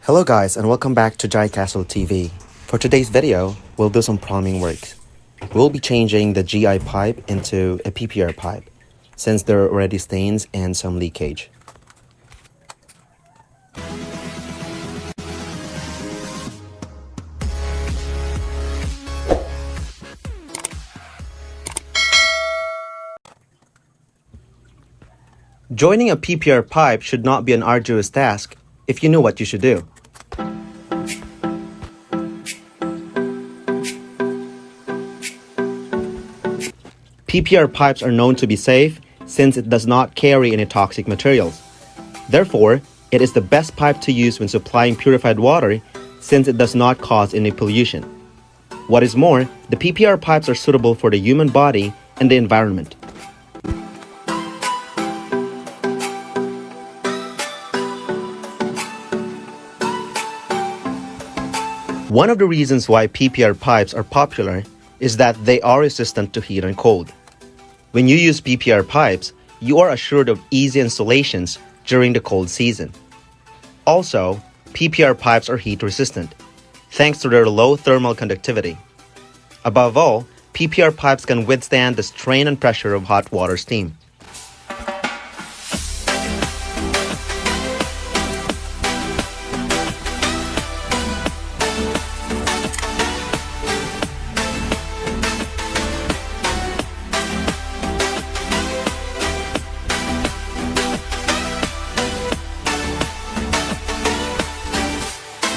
Hello guys and welcome back to Jaicasil TV. For today's video, we'll do some plumbing work. We'll be changing the GI pipe into a PPR pipe since there are already stains and some leakage. Joining a PPR pipe should not be an arduous task if you know what you should do. PPR pipes are known to be safe since it does not carry any toxic materials. Therefore, it is the best pipe to use when supplying purified water since it does not cause any pollution. What is more, the PPR pipes are suitable for the human body and the environment. One of the reasons why PPR pipes are popular is that they are resistant to heat and cold. When you use PPR pipes, you are assured of easy installations during the cold season. Also, PPR pipes are heat resistant, thanks to their low thermal conductivity. Above all, PPR pipes can withstand the strain and pressure of hot water steam.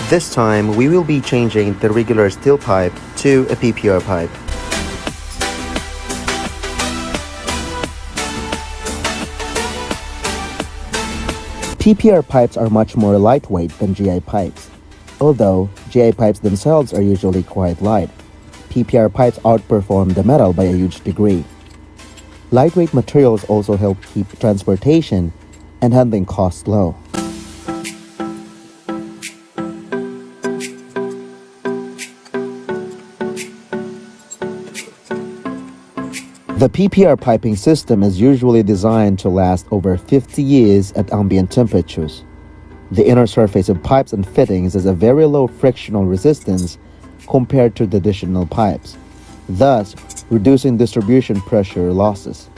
This time, we will be changing the regular steel pipe to a PPR pipe. PPR pipes are much more lightweight than GI pipes. Although GI pipes themselves are usually quite light, PPR pipes outperform the metal by a huge degree. Lightweight materials also help keep transportation and handling costs low. The PPR piping system is usually designed to last over 50 years at ambient temperatures. The inner surface of pipes and fittings has a very low frictional resistance compared to traditional pipes, thus reducing distribution pressure losses.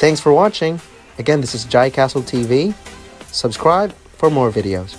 Thanks for watching. Again, this is Jaicasil TV. Subscribe for more videos.